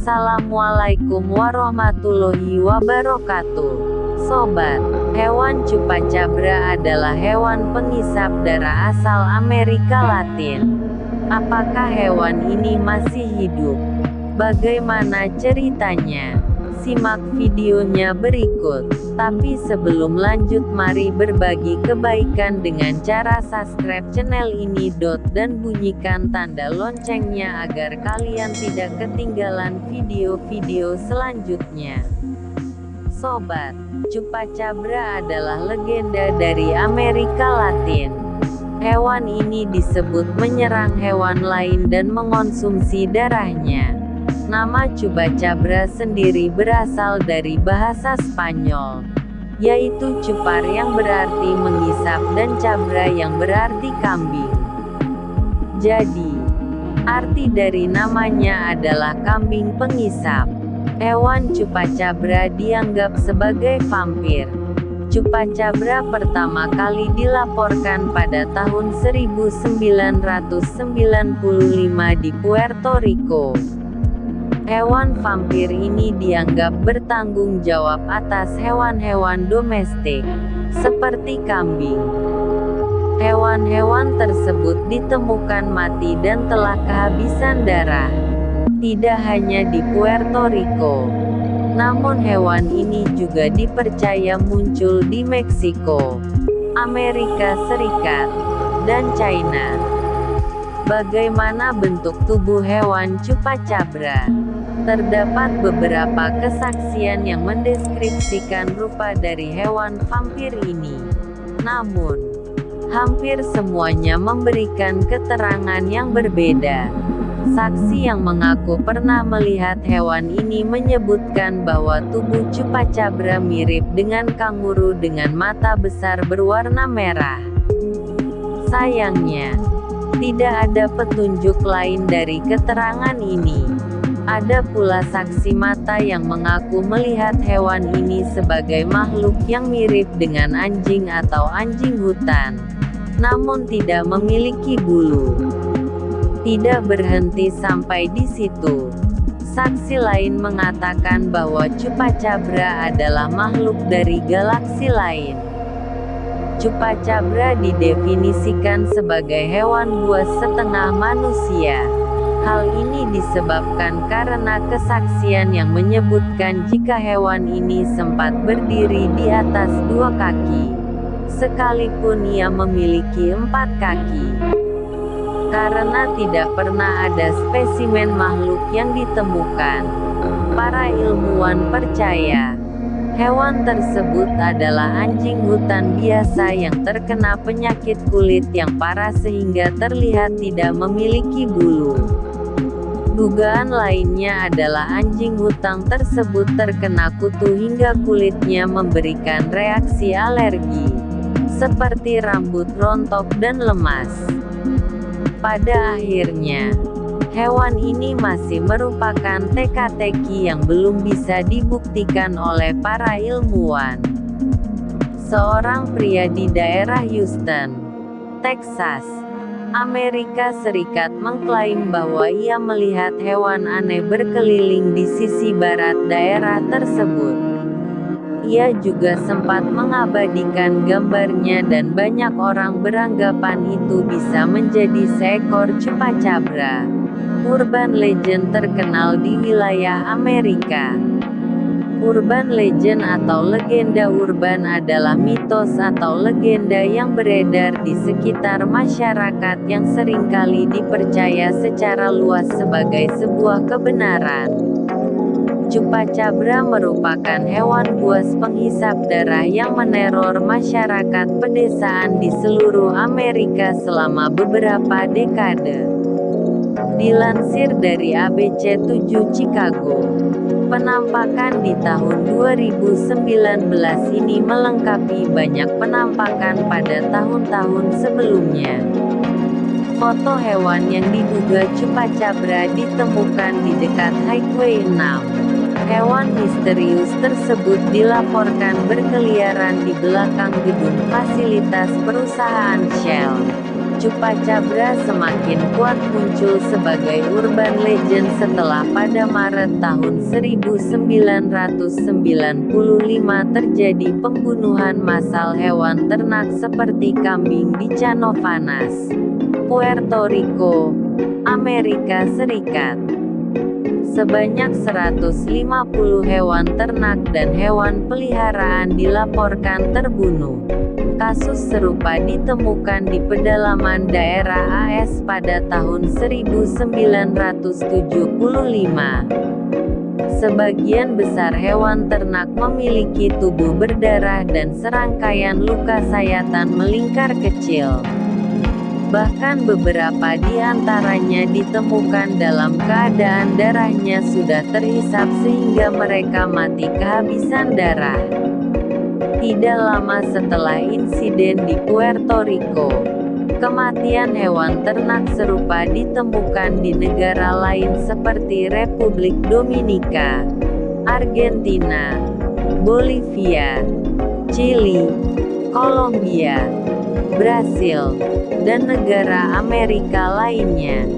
Assalamualaikum warahmatullahi wabarakatuh. Sobat, hewan Chupacabra adalah hewan pengisap darah asal Amerika Latin. Apakah hewan ini masih hidup? Bagaimana ceritanya? Simak videonya berikut. Tapi sebelum lanjut, mari berbagi kebaikan dengan cara subscribe channel ini dan bunyikan tanda loncengnya agar kalian tidak ketinggalan video-video selanjutnya. Sobat, Chupacabra adalah legenda dari Amerika Latin. Hewan ini disebut menyerang hewan lain dan mengonsumsi darahnya. Nama Chupacabra sendiri berasal dari bahasa Spanyol, yaitu chupar yang berarti mengisap dan cabra yang berarti kambing. Jadi, arti dari namanya adalah kambing pengisap. Hewan Chupacabra dianggap sebagai vampir. Chupacabra pertama kali dilaporkan pada tahun 1995 di Puerto Rico. Hewan vampir ini dianggap bertanggung jawab atas hewan-hewan domestik, seperti kambing. Hewan-hewan tersebut ditemukan mati dan telah kehabisan darah. Tidak hanya di Puerto Rico, namun hewan ini juga dipercaya muncul di Meksiko, Amerika Serikat, dan China. Bagaimana bentuk tubuh hewan Chupacabra? Terdapat beberapa kesaksian yang mendeskripsikan rupa dari hewan vampir ini. Namun, hampir semuanya memberikan keterangan yang berbeda. Saksi yang mengaku pernah melihat hewan ini menyebutkan bahwa tubuh Chupacabra mirip dengan kanguru dengan mata besar berwarna merah. Sayangnya, tidak ada petunjuk lain dari keterangan ini. Ada pula saksi mata yang mengaku melihat hewan ini sebagai makhluk yang mirip dengan anjing atau anjing hutan, namun tidak memiliki bulu. Tidak berhenti sampai di situ. Saksi lain mengatakan bahwa Chupacabra adalah makhluk dari galaksi lain. Chupacabra didefinisikan sebagai hewan buas setengah manusia. Hal ini disebabkan karena kesaksian yang menyebutkan jika hewan ini sempat berdiri di atas 2 kaki, sekalipun ia memiliki 4 kaki. Karena tidak pernah ada spesimen makhluk yang ditemukan, para ilmuwan percaya hewan tersebut adalah anjing hutan biasa yang terkena penyakit kulit yang parah sehingga terlihat tidak memiliki bulu. Dugaan lainnya adalah anjing hutan tersebut terkena kutu hingga kulitnya memberikan reaksi alergi, seperti rambut rontok dan lemas. Pada akhirnya, hewan ini masih merupakan teka-teki yang belum bisa dibuktikan oleh para ilmuwan. Seorang pria di daerah Houston, Texas, Amerika Serikat mengklaim bahwa ia melihat hewan aneh berkeliling di sisi barat daerah tersebut. Ia juga sempat mengabadikan gambarnya dan banyak orang beranggapan itu bisa menjadi seekor Chupacabra, urban legend terkenal di wilayah Amerika. Urban legend atau legenda urban adalah mitos atau legenda yang beredar di sekitar masyarakat yang seringkali dipercaya secara luas sebagai sebuah kebenaran. Chupacabra merupakan hewan buas penghisap darah yang meneror masyarakat pedesaan di seluruh Amerika selama beberapa dekade. Dilansir dari ABC7 Chicago, penampakan di tahun 2019 ini melengkapi banyak penampakan pada tahun-tahun sebelumnya. Foto hewan yang diduga Chupacabra ditemukan di dekat Highway 6. Hewan misterius tersebut dilaporkan berkeliaran di belakang gedung fasilitas perusahaan Shell. Chupacabra semakin kuat muncul sebagai urban legend setelah pada Maret tahun 1995 terjadi pembunuhan massal hewan ternak seperti kambing di Canovanas, Puerto Rico, Amerika Serikat. Sebanyak 150 hewan ternak dan hewan peliharaan dilaporkan terbunuh. Kasus serupa ditemukan di pedalaman daerah AS pada tahun 1975. Sebagian besar hewan ternak memiliki tubuh berdarah dan serangkaian luka sayatan melingkar kecil. Bahkan beberapa di antaranya ditemukan dalam keadaan darahnya sudah terhisap sehingga mereka mati kehabisan darah. Tidak lama setelah insiden di Puerto Rico, kematian hewan ternak serupa ditemukan di negara lain seperti Republik Dominika, Argentina, Bolivia, Chili, Kolombia, Brasil, dan negara Amerika lainnya.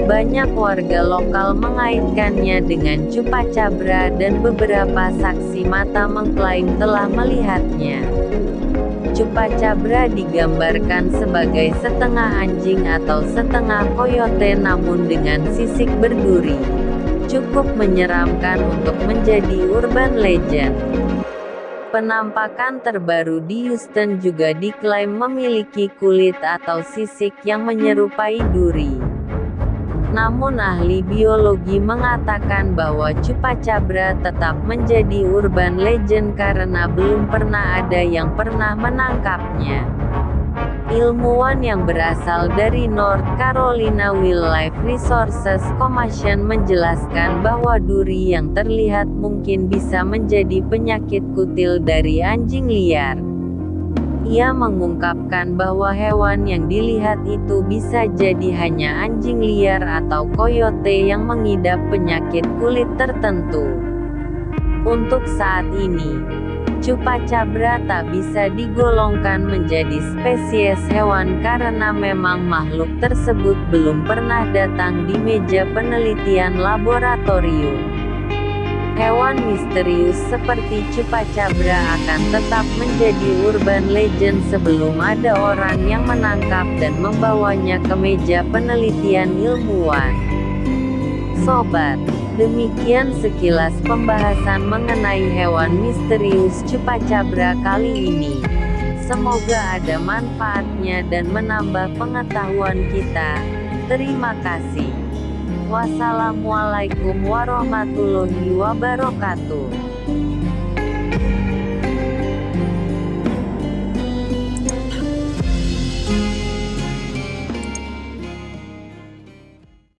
Banyak warga lokal mengaitkannya dengan Chupacabra dan beberapa saksi mata mengklaim telah melihatnya. Chupacabra digambarkan sebagai setengah anjing atau setengah koyote namun dengan sisik berduri. Cukup menyeramkan untuk menjadi urban legend. Penampakan terbaru di Houston juga diklaim memiliki kulit atau sisik yang menyerupai duri. Namun ahli biologi mengatakan bahwa Chupacabra tetap menjadi urban legend karena belum pernah ada yang pernah menangkapnya. Ilmuwan yang berasal dari North Carolina Wildlife Resources Commission menjelaskan bahwa duri yang terlihat mungkin bisa menjadi penyakit kutil dari anjing liar. Ia mengungkapkan bahwa hewan yang dilihat itu bisa jadi hanya anjing liar atau koyote yang mengidap penyakit kulit tertentu. Untuk saat ini, Chupacabra tak bisa digolongkan menjadi spesies hewan karena memang makhluk tersebut belum pernah datang di meja penelitian laboratorium. Hewan misterius seperti Chupacabra akan tetap menjadi urban legend sebelum ada orang yang menangkap dan membawanya ke meja penelitian ilmuwan. Sobat, demikian sekilas pembahasan mengenai hewan misterius Chupacabra kali ini. Semoga ada manfaatnya dan menambah pengetahuan kita. Terima kasih. Wassalamualaikum warahmatullahi wabarakatuh.